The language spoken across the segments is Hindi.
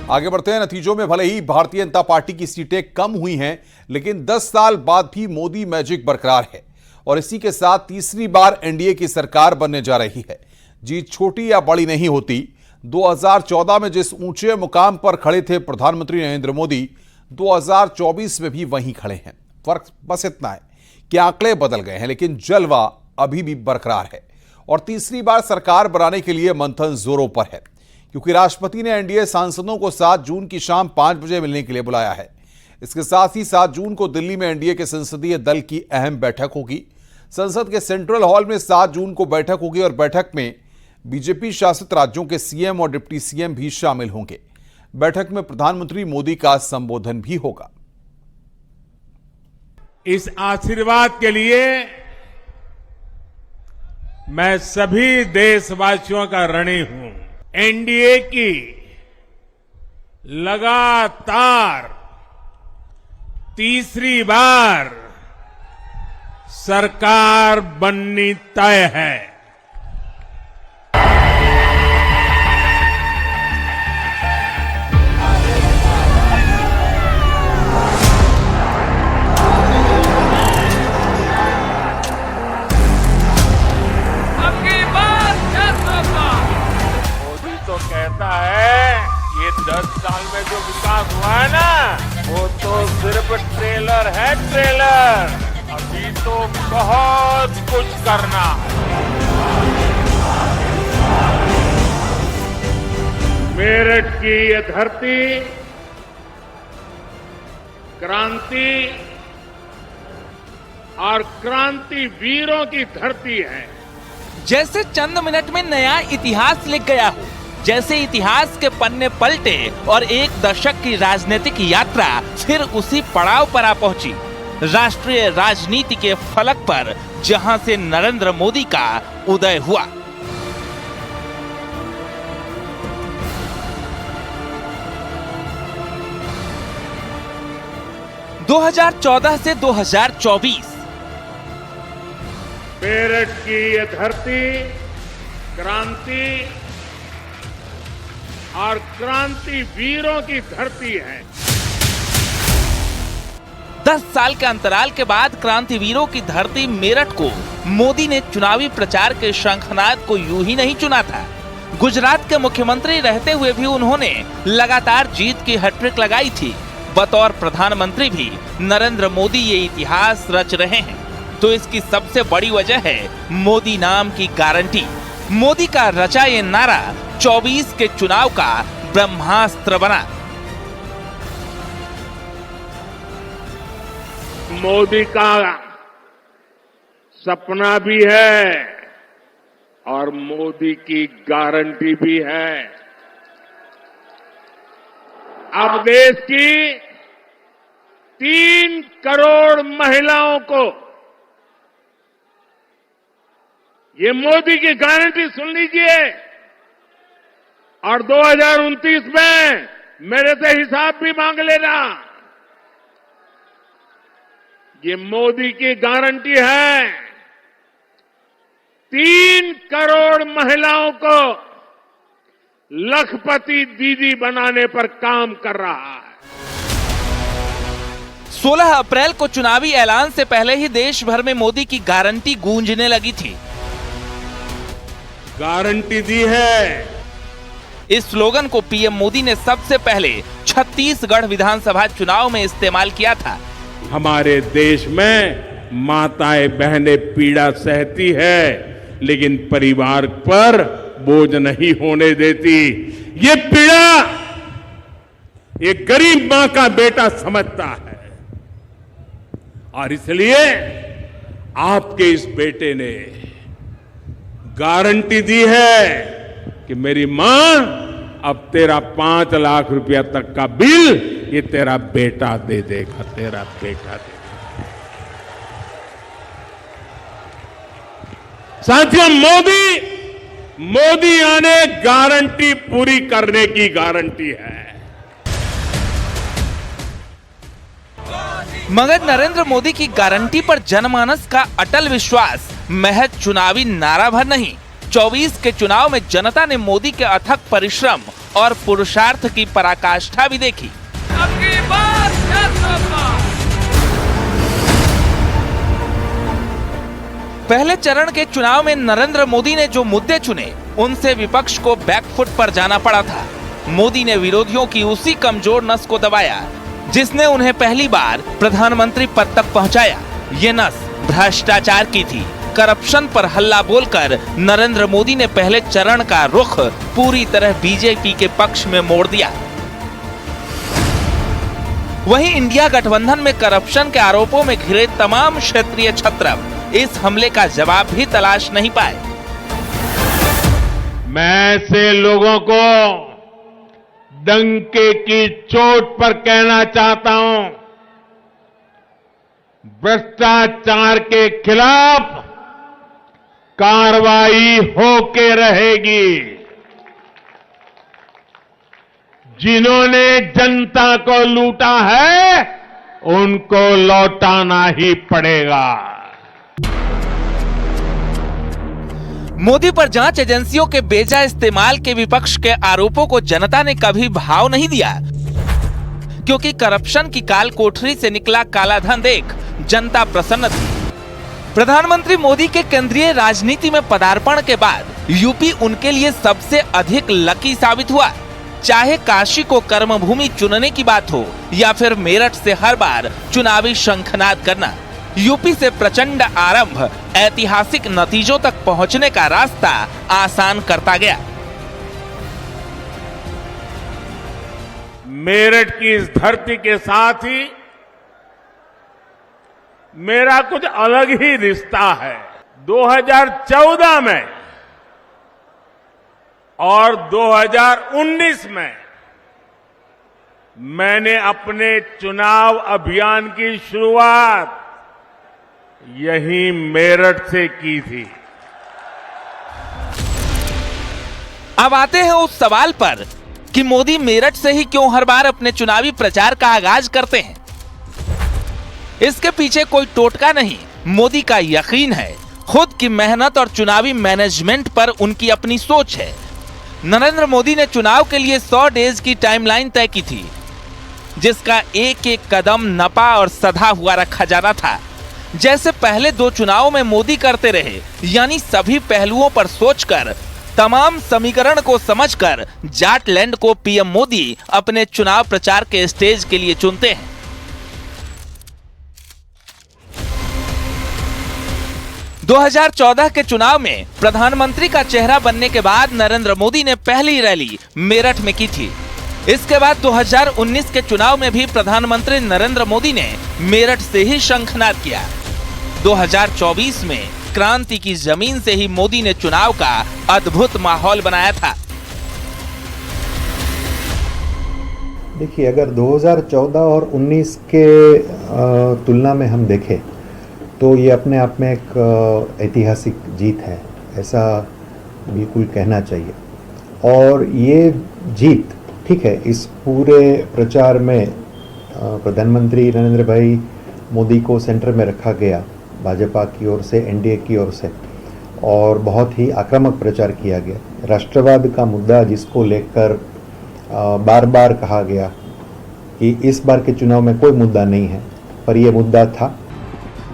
आगे बढ़ते हैं। नतीजों में भले ही भारतीय जनता पार्टी की सीटें कम हुई हैं, लेकिन 10 साल बाद भी मोदी मैजिक बरकरार है और इसी के साथ तीसरी बार एनडीए की सरकार बनने जा रही है। जीत छोटी या बड़ी नहीं होती। 2014 में जिस ऊंचे मुकाम पर खड़े थे प्रधानमंत्री नरेंद्र मोदी, 2024 में भी वहीं खड़े हैं। फर्क बस इतना है कि आंकड़े बदल गए हैं, लेकिन जलवा अभी भी बरकरार है और तीसरी बार सरकार बनाने के लिए मंथन जोरों पर है, क्योंकि राष्ट्रपति ने एनडीए सांसदों को 7 जून की शाम 5 बजे मिलने के लिए बुलाया है। इसके साथ ही 7 जून को दिल्ली में एनडीए के संसदीय दल की अहम बैठक होगी। संसद के सेंट्रल हॉल में 7 जून को बैठक होगी और बैठक में बीजेपी शासित राज्यों के सीएम और डिप्टी सीएम भी शामिल होंगे। बैठक में प्रधानमंत्री मोदी का संबोधन भी होगा। इस आशीर्वाद के लिए मैं सभी देशवासियों का ऋणी हूं। एनडीए की लगातार तीसरी बार सरकार बननी तय है। कहता है ये 10 साल में जो विकास हुआ है ना, वो तो सिर्फ ट्रेलर है, ट्रेलर। अभी तो बहुत कुछ करना है। मेरठ की ये धरती क्रांति और क्रांति वीरों की धरती है। जैसे चंद मिनट में नया इतिहास लिख गया हो, जैसे इतिहास के पन्ने पलटे और एक दशक की राजनीतिक यात्रा फिर उसी पड़ाव पर आ पहुंची। राष्ट्रीय राजनीति के फलक पर जहां से नरेंद्र मोदी का उदय हुआ। – 2014 से 2024 मेरठ की ये धरती क्रांति और क्रांति वीरों की धरती है। 10 साल के अंतराल के बाद क्रांति वीरों की धरती मेरठ को मोदी ने चुनावी प्रचार के शंखनाद को यूं ही नहीं चुना था। गुजरात के मुख्यमंत्री रहते हुए भी उन्होंने लगातार जीत की हैट्रिक लगाई थी। बतौर प्रधानमंत्री भी नरेंद्र मोदी ये इतिहास रच रहे हैं, तो इसकी सबसे बड़ी वजह है मोदी नाम की गारंटी। मोदी का रचा ये नारा 24 के चुनाव का ब्रह्मास्त्र बना। मोदी का सपना भी है और मोदी की गारंटी भी है। अब देश की 3 करोड़ महिलाओं को ये मोदी की गारंटी सुन लीजिए और 2029 में मेरे से हिसाब भी मांग लेना। ये मोदी की गारंटी है। 3 करोड़ महिलाओं को लखपति दीदी बनाने पर काम कर रहा है। 16 अप्रैल को चुनावी ऐलान से पहले ही देश भर में मोदी की गारंटी गूंजने लगी थी। गारंटी दी है। इस स्लोगन को पीएम मोदी ने सबसे पहले छत्तीसगढ़ विधानसभा चुनाव में इस्तेमाल किया था। हमारे देश में माताएं बहनें पीड़ा सहती है, लेकिन परिवार पर बोझ नहीं होने देती। ये पीड़ा ये गरीब मां का बेटा समझता है और इसलिए आपके इस बेटे ने गारंटी दी है कि मेरी मां, अब तेरा 5 लाख रुपया तक का बिल ये तेरा बेटा दे देगा, तेरा बेटा दे देगा। साथियों, मोदी आने गारंटी पूरी करने की गारंटी है। मगर नरेंद्र मोदी की गारंटी पर जनमानस का अटल विश्वास महज चुनावी नारा भर नहीं। 24 के चुनाव में जनता ने मोदी के अथक परिश्रम और पुरुषार्थ की पराकाष्ठा भी देखी। पहले चरण के चुनाव में नरेंद्र मोदी ने जो मुद्दे चुने, उनसे विपक्ष को बैकफुट पर जाना पड़ा था। मोदी ने विरोधियों की उसी कमजोर नस को दबाया जिसने उन्हें पहली बार प्रधानमंत्री पद तक पहुंचाया। ये नस भ्रष्टाचार की थी। करप्शन पर हल्ला बोलकर नरेंद्र मोदी ने पहले चरण का रुख पूरी तरह बीजेपी के पक्ष में मोड़ दिया। वहीं इंडिया गठबंधन में करप्शन के आरोपों में घिरे तमाम क्षेत्रीय छत्रप इस हमले का जवाब भी तलाश नहीं पाए। मैं ऐसे लोगों को डंके की चोट पर कहना चाहता हूं, भ्रष्टाचार के खिलाफ कार्रवाई होके रहेगी। जिन्होंने जनता को लूटा है, उनको लौटाना ही पड़ेगा। मोदी पर जांच एजेंसियों के बेजा इस्तेमाल के विपक्ष के आरोपों को जनता ने कभी भाव नहीं दिया, क्योंकि करप्शन की काल कोठरी से निकला काला धन देख जनता प्रसन्न थी। प्रधानमंत्री मोदी के केंद्रीय राजनीति में पदार्पण के बाद यूपी उनके लिए सबसे अधिक लकी साबित हुआ। चाहे काशी को कर्मभूमि चुनने की बात हो या फिर मेरठ से हर बार चुनावी शंखनाद करना, यूपी से प्रचंड आरंभ ऐतिहासिक नतीजों तक पहुंचने का रास्ता आसान करता गया। मेरठ की इस धरती के साथ ही मेरा कुछ अलग ही रिश्ता है। 2014 में और 2019 में मैंने अपने चुनाव अभियान की शुरुआत यही मेरठ से की थी। अब आते हैं उस सवाल पर कि मोदी मेरठ से ही क्यों हर बार अपने चुनावी प्रचार का आगाज करते हैं। इसके पीछे कोई टोटका नहीं, मोदी का यकीन है, खुद की मेहनत और चुनावी मैनेजमेंट पर उनकी अपनी सोच है। नरेंद्र मोदी ने चुनाव के लिए 100 डेज की टाइमलाइन तय की थी, जिसका एक एक कदम नपा और सधा हुआ रखा जाना था। जैसे पहले 2 चुनावों में मोदी करते रहे, यानी सभी पहलुओं पर सोचकर, तमाम समीकरण को समझकर जाटलैंड को पीएम मोदी अपने चुनाव प्रचार के स्टेज के लिए चुनते हैं। – 2014 के चुनाव में प्रधानमंत्री का चेहरा बनने के बाद नरेंद्र मोदी ने पहली रैली मेरठ में की थी। इसके बाद 2019 के चुनाव में भी प्रधानमंत्री नरेंद्र मोदी ने मेरठ से ही शंखनाद किया। 2024 में क्रांति की जमीन से ही मोदी ने चुनाव का अद्भुत माहौल बनाया था। देखिए, अगर 2014 और 19 के तुलना में हम देखें तो ये अपने आप में एक ऐतिहासिक जीत है, ऐसा बिल्कुल कहना चाहिए। और ये जीत, ठीक है, इस पूरे प्रचार में प्रधानमंत्री नरेंद्र भाई मोदी को सेंटर में रखा गया, भाजपा की ओर से, एनडीए की ओर से, और बहुत ही आक्रामक प्रचार किया गया। राष्ट्रवाद का मुद्दा जिसको लेकर बार बार कहा गया कि इस बार के चुनाव में कोई मुद्दा नहीं है, पर यह मुद्दा था।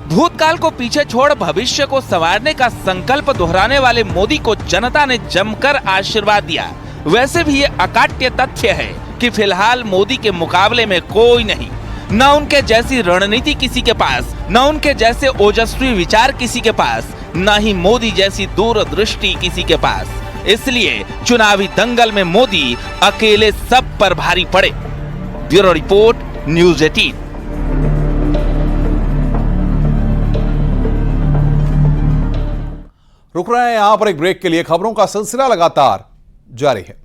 भूतकाल को पीछे छोड़ भविष्य को संवारने का संकल्प दोहराने वाले मोदी को जनता ने जमकर आशीर्वाद दिया। वैसे भी ये अकाट्य तथ्य है कि फिलहाल मोदी के मुकाबले में कोई नहीं, न उनके जैसी रणनीति किसी के पास, न उनके जैसे ओजस्वी विचार किसी के पास, न ही मोदी जैसी दूरदृष्टि किसी के पास। इसलिए चुनावी दंगल में मोदी अकेले सब पर भारी पड़े। Bureau report, news 18। रुक रहे हैं यहां पर एक ब्रेक के लिए। खबरों का सिलसिला लगातार जारी है।